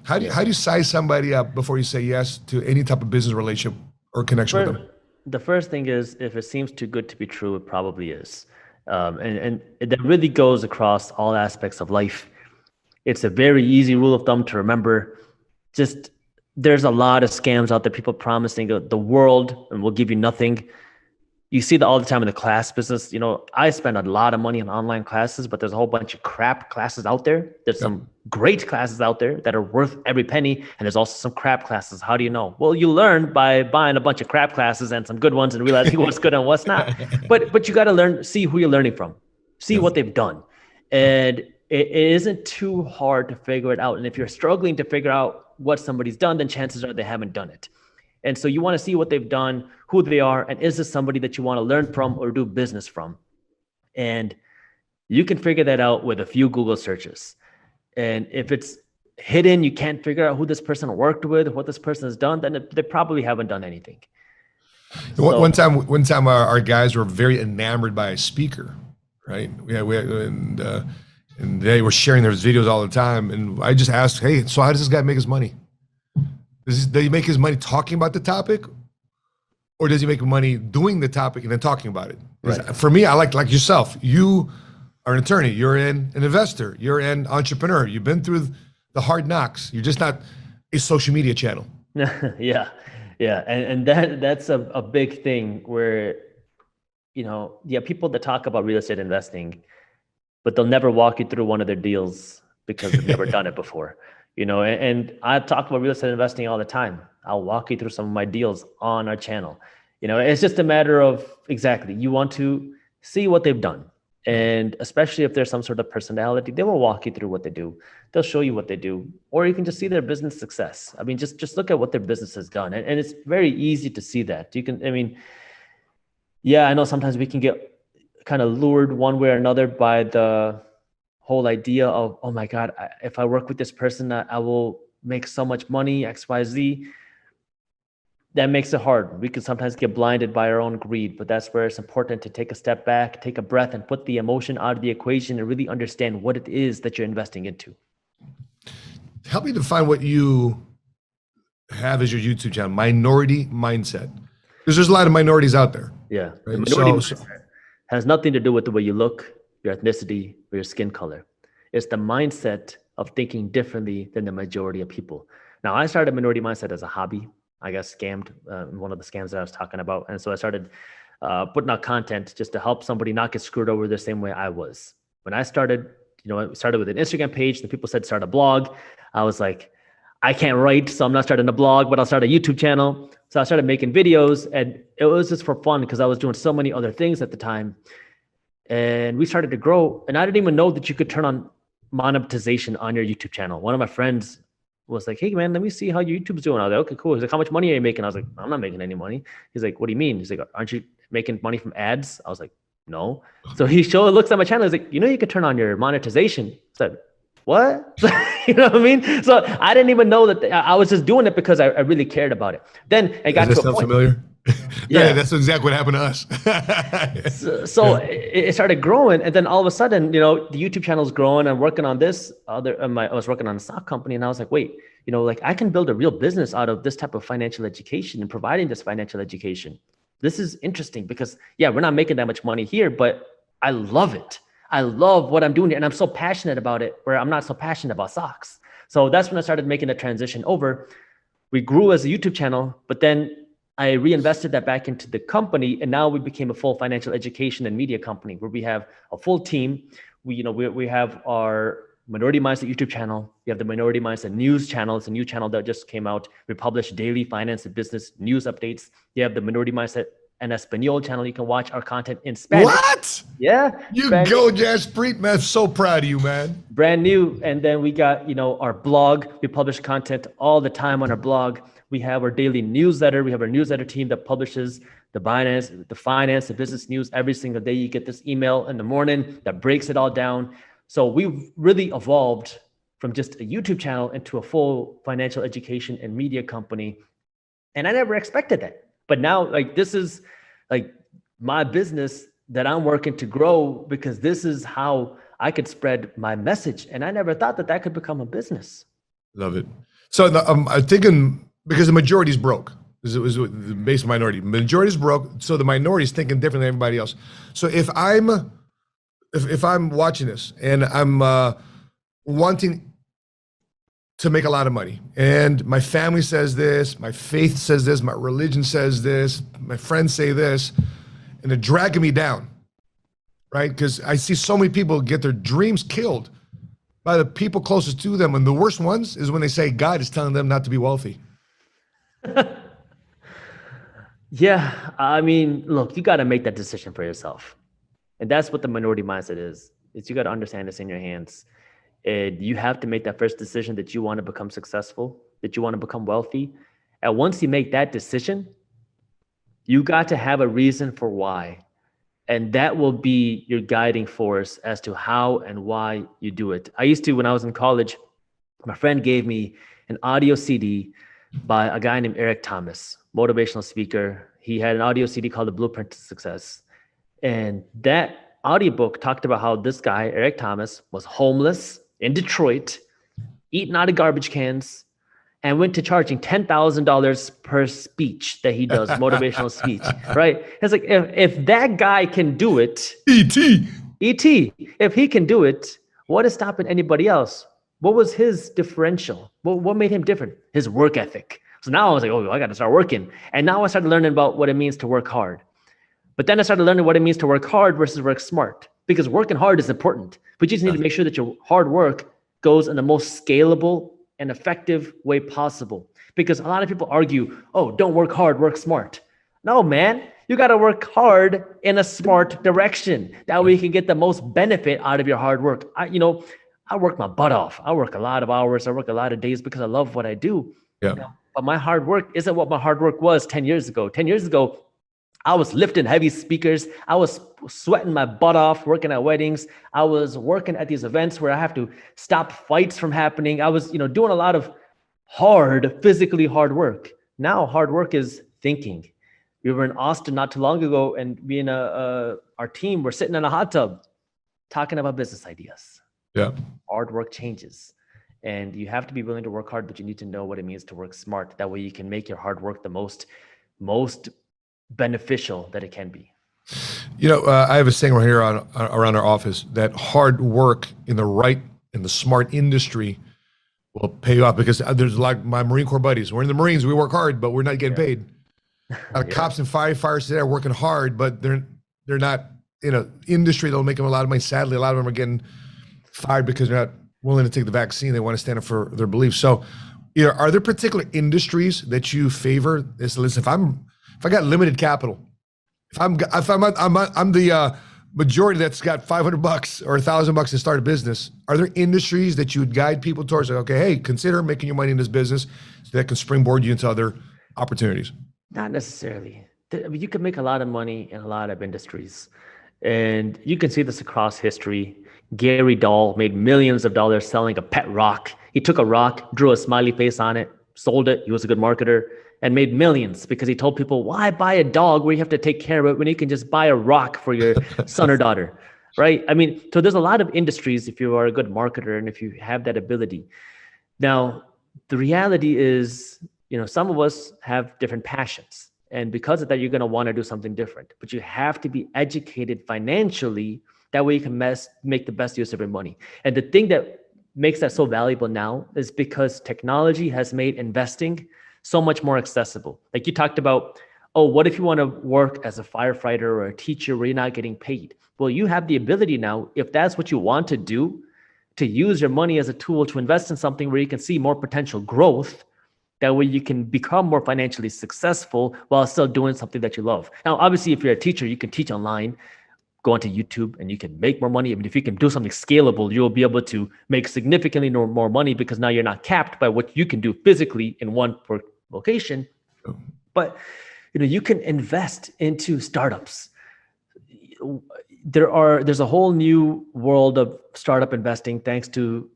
How do you size somebody up before you say yes to any type of business relationship or connection with them? The first thing is, if it seems too good to be true, it probably is. And that really goes across all aspects of life. It's a very easy rule of thumb to remember. Just there's a lot of scams out there, people promising the world and will give you nothing. You see that all the time in the class business. I spend a lot of money on online classes, but there's a whole bunch of crap classes out there. There's Yep. some great classes out there that are worth every penny, and there's also some crap classes. How do you know? Well, you learn by buying a bunch of crap classes and some good ones and realizing what's good and what's not. But you got to learn, see who you're learning from, see Yep. what they've done, and it isn't too hard to figure it out. And if you're struggling to figure out what somebody's done, then chances are they haven't done it. And so you want to see what they've done, who they are, and is this somebody that you want to learn from or do business from? And you can figure that out with a few Google searches. And if it's hidden, you can't figure out who this person worked with, what this person has done, then they probably haven't done anything. One So time, our guys were very enamored by a speaker, right? And they were sharing their videos all the time. And I just asked, hey, so how does this guy make his money? Does he make his money talking about the topic, or does he make money doing the topic and then talking about it? right. For me, I like yourself. You are an attorney. You're an investor. You're an entrepreneur. You've been through the hard knocks. You're just not a social media channel. Yeah. Yeah. And that's a big thing where, people that talk about real estate investing, but they'll never walk you through one of their deals because they've never done it before. And I talk about real estate investing all the time. I'll walk you through some of my deals on our channel. It's just a matter of, exactly, you want to see what they've done. And especially if there's some sort of personality, they will walk you through what they do. They'll show you what they do, or you can just see their business success. I mean, just look at what their business has done. And it's very easy to see that. Yeah, I know sometimes we can get kind of lured one way or another by the whole idea of, oh my God, if I work with this person, I will make so much money, X, Y, Z. That makes it hard. We can sometimes get blinded by our own greed, but that's where it's important to take a step back, take a breath, and put the emotion out of the equation and really understand what it is that you're investing into. Help me define what you have as your YouTube channel, minority mindset. Because there's a lot of minorities out there. Yeah. The Right? minority mindset has nothing to do with the way you look, your ethnicity, or your skin color. It's the mindset of thinking differently than the majority of people. Now, I started minority mindset as a hobby. I got scammed in one of the scams that I was talking about. And so I started putting out content just to help somebody not get screwed over the same way I was. When I started, I started with an Instagram page, and people said, start a blog. I was like, I can't write, so I'm not starting a blog, but I'll start a YouTube channel. So I started making videos, and it was just for fun because I was doing so many other things at the time. And we started to grow, and I didn't even know that you could turn on monetization on your YouTube channel. One of my friends was like, hey man, let me see how your YouTube's doing. I was like, okay, cool. He's like, how much money are you making? I was like, I'm not making any money. He's like, what do you mean? He's like, aren't you making money from ads? I was like, no. So he looks at my channel. He's like, you can turn on your monetization. I said, what? You know what I mean? So I didn't even know that. I was just doing it because I really cared about it. Then it got Does to that a sound point. familiar? Yeah. That's exactly what happened to us. So it started growing, and then all of a sudden, the YouTube channel is growing. I'm working on this I was working on a stock company, and I was like, wait, like I can build a real business out of this type of financial education and providing this financial education. This is interesting because, yeah, we're not making that much money here, but I love it. I love what I'm doing here, and I'm so passionate about it, where I'm not so passionate about stocks. So that's when I started making the transition over. We grew as a YouTube channel, but then I reinvested that back into the company, and now we became a full financial education and media company where we have a full team. We have our Minority Mindset YouTube channel. We have the Minority Mindset News channel. It's a new channel that just came out. We publish daily finance and business news updates. You have the Minority Mindset en Espanol channel. You can watch our content in Spanish. What? Yeah. You go, Jaspreet, man. I'm so proud of you, man. Brand new. And then we got, our blog. We publish content all the time on our blog. We have our daily newsletter. We have our newsletter team that publishes the finance, the business news every single day. You get this email in the morning that breaks it all down. So we've really evolved from just a YouTube channel into a full financial education and media company. And I never expected that. But now, this is my business that I'm working to grow, because this is how I could spread my message. And I never thought that could become a business. Love it. So I'm thinking because the majority is broke. It was the base minority. Majority is broke, so the minority is thinking differently than everybody else. So if I'm watching this and I'm wanting to make a lot of money, and my family says this, my faith says this, my religion says this, my friends say this, and they're dragging me down, right? Because I see so many people get their dreams killed by the people closest to them. And the worst ones is when they say God is telling them not to be wealthy. Yeah, I mean, look, you got to make that decision for yourself. And that's what the minority mindset is you got to understand it's in your hands. And you have to make that first decision that you want to become successful, that you want to become wealthy. And once you make that decision, you got to have a reason for why. And that will be your guiding force as to how and why you do it. I used to, when I was in college, my friend gave me an audio CD by a guy named Eric Thomas, motivational speaker. He had an audio CD called The Blueprint to Success. And that audiobook talked about how this guy, Eric Thomas, was homeless in Detroit, eating out of garbage cans, and went to charging $10,000 per speech that he does, motivational speech, right? It's like, if that guy can do it, E.T., if he can do it, what is stopping anybody else? What was his differential? What made him different? His work ethic. So now I was like, oh, I got to start working. And now I started learning about what it means to work hard. But then I started learning what it means to work hard versus work smart, because working hard is important, but you just need to make sure that your hard work goes in the most scalable and effective way possible. Because a lot of people argue, oh, don't work hard, work smart. No, man, you got to work hard in a smart direction. That way you can get the most benefit out of your hard work. I work my butt off. I work a lot of hours. I work a lot of days because I love what I do. Yeah. But my hard work isn't what my hard work was 10 years ago. 10 years ago, I was lifting heavy speakers. I was sweating my butt off, working at weddings. I was working at these events where I have to stop fights from happening. I was, doing a lot of physically hard work. Now, hard work is thinking. We were in Austin not too long ago, and me and our team were sitting in a hot tub talking about business ideas. Yeah. Hard work changes. And you have to be willing to work hard, but you need to know what it means to work smart. That way you can make your hard work the most beneficial that it can be. I have a saying right here around our office that hard work in the smart industry will pay off, because there's like my Marine Corps buddies. We're in the Marines, we work hard, but we're not getting paid. Cops and firefighters today are working hard, but they're not in an industry that'll make them a lot of money. Sadly, a lot of them are getting fired because they're not willing to take the vaccine. They want to stand up for their beliefs. So, are there particular industries that you favor? Listen, if I got limited capital, if I'm the majority that's got $500 or $1,000 to start a business, are there industries that you would guide people towards? Like, okay, hey, consider making your money in this business so that can springboard you into other opportunities? Not necessarily. You can make a lot of money in a lot of industries, and you can see this across history. Gary Dahl made millions of dollars selling a pet rock. He took a rock, drew a smiley face on it, sold it. He was a good marketer and made millions because he told people, why buy a dog where you have to take care of it when you can just buy a rock for your son or daughter, right? I mean, so there's a lot of industries if you are a good marketer and if you have that ability. Now, the reality is, some of us have different passions. And because of that, you're going to want to do something different. But you have to be educated financially. That way you can make the best use of your money. And the thing that makes that so valuable now is because technology has made investing so much more accessible. Like you talked about, what if you want to work as a firefighter or a teacher where you're not getting paid? Well, you have the ability now, if that's what you want to do, to use your money as a tool to invest in something where you can see more potential growth. That way you can become more financially successful while still doing something that you love. Now, obviously, if you're a teacher, you can teach online, go onto YouTube, and you can make more money. I mean, if you can do something scalable, you'll be able to make significantly more money because now you're not capped by what you can do physically in one location. But you can invest into startups. There's a whole new world of startup investing thanks to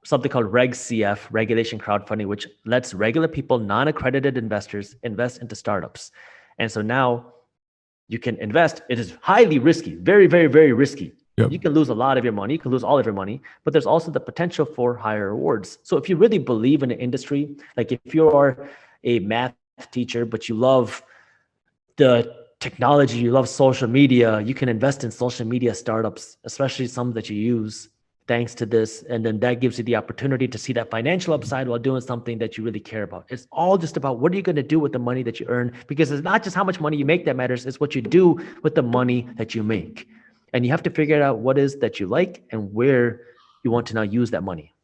something called Reg CF, regulation crowdfunding, which lets regular people, non-accredited investors, invest into startups. And so now you can invest. It is highly risky, very, very, very risky. Yep. You can lose a lot of your money, you can lose all of your money, but there's also the potential for higher rewards. So if you really believe in an industry, like if you are a math teacher, but you love the technology, you love social media, you can invest in social media startups, especially some that you use thanks to this. And then that gives you the opportunity to see that financial upside while doing something that you really care about. It's all just about what are you going to do with the money that you earn? Because it's not just how much money you make that matters, it's what you do with the money that you make. And you have to figure out what is that you like and where you want to now use that money.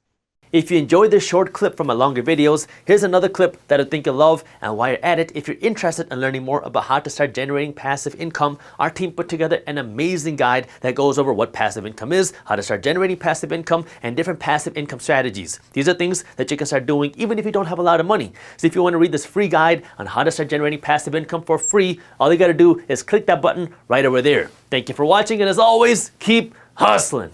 If you enjoyed this short clip from my longer videos, here's another clip that I think you'll love. And while you're at it, if you're interested in learning more about how to start generating passive income, our team put together an amazing guide that goes over what passive income is, how to start generating passive income, and different passive income strategies. These are things that you can start doing even if you don't have a lot of money. So if you want to read this free guide on how to start generating passive income for free, all you got to do is click that button right over there. Thank you for watching, and as always, keep hustling.